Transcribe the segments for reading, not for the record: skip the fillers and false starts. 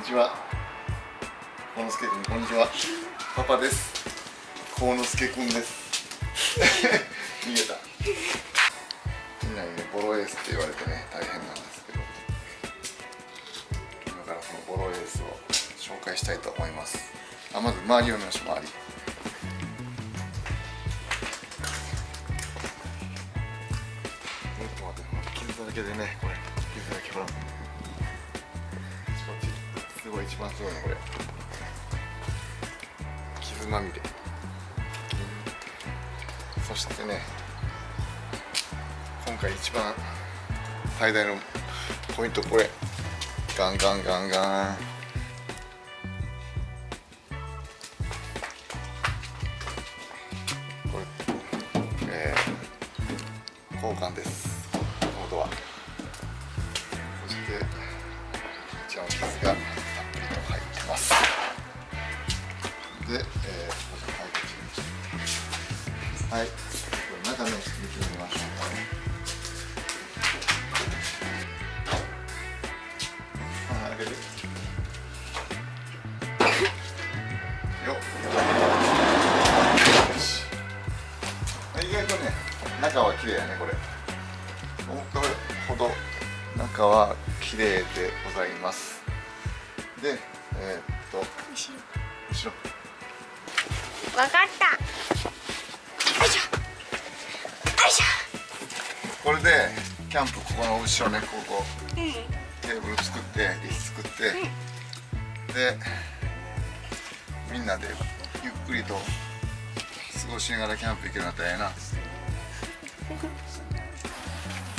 ちは。幸之助君、こんにちは。パパです。幸之助君です。逃げた。みんなにね、ボロエースって言われてね、大変なんですけど。今からそのボロエースを紹介したいと思います。まず周りを見ましょう、周り。傷だらけでね、これ。傷だらけ、ほら。すごい、一番すごいのこれ。傷まみれ。そしてね、今回一番最大のポイント、これ。ガンガンガンガン。これ、交換です。このドア。そして、こちらの傷がたっぷりと入ってます。で、こちらはい、これ中身を見てみましょうかね。開けて。よっ。よし。意外とね、中は綺麗やね、これ。思ったほど中は綺麗でございます。で、後ろ。わかった。よいしょ。よいしょ。これでキャンプ、ここの後ろね、ここ、うん。テーブル作って椅子作って、でみんなでゆっくりと過ごしながらキャンプ行けるようになったらええな。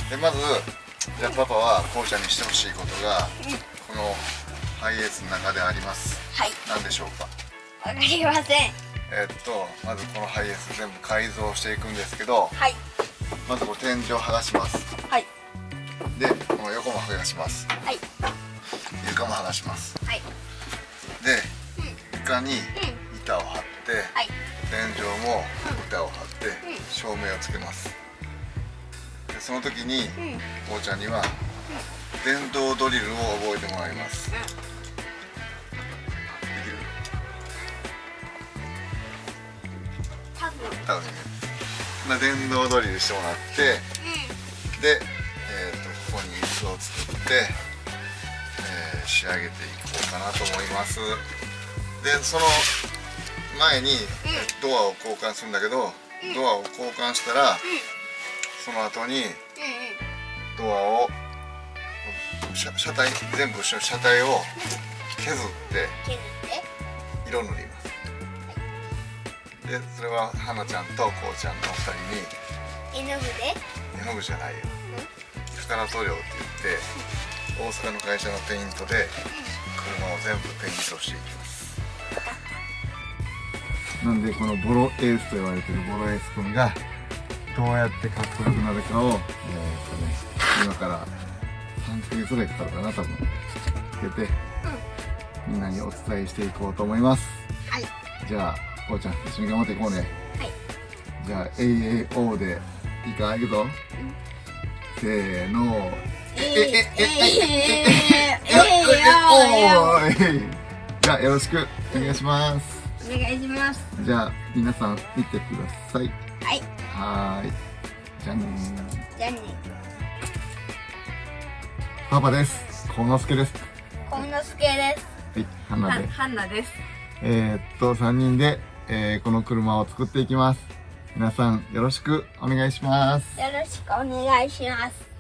でまず、じゃあパパはこうちゃんにしてほしいことが、このハイエースの中であります。はい。何でしょうか。わかりません。まずこのハイエース全部改造していくんですけど、はい。まずこれ天井剥がします。はい。でこの横も剥がします。はい。床も剥がします。はい。で床に板を張って、はい。天井も板を張って照明をつけます。でその時にこうちゃんには電動ドリルを覚えてもらいます。できる？多分ね。電動ドリルしてもらって、で、ここに椅子を作って、仕上げていこうかなと思います。でその前にドアを交換するんだけど、ドアを交換したら、その後にドアを車体全部車体を削って色塗ります。でそれは花ちゃんとこうちゃんの2人に絵の具で？絵の具じゃないよ、スカラ塗料って言って大阪の会社のペイントで車を全部ペイントしていきます。なんでこのボロエースと言われてるボロエース君がどうやってかっこよくなるかを、今から3ヶ月ぐらいかかるかな、多分つけて、みんなにお伝えしていこうと思います。はい。じゃあこうちゃん一緒に頑張っていこうね。はい。じゃあ AAO でいいか、いくぞ。せーの。じゃあよろしくお願いします。お願いします。じゃあ皆さん見てください。はい。はーい。じゃあねー。じゃあね。パパです。幸之助です。幸之助です。はい、花で。ハンナです。3人で、この車を作っていきます。皆さんよろしくお願いします。よろしくお願いします。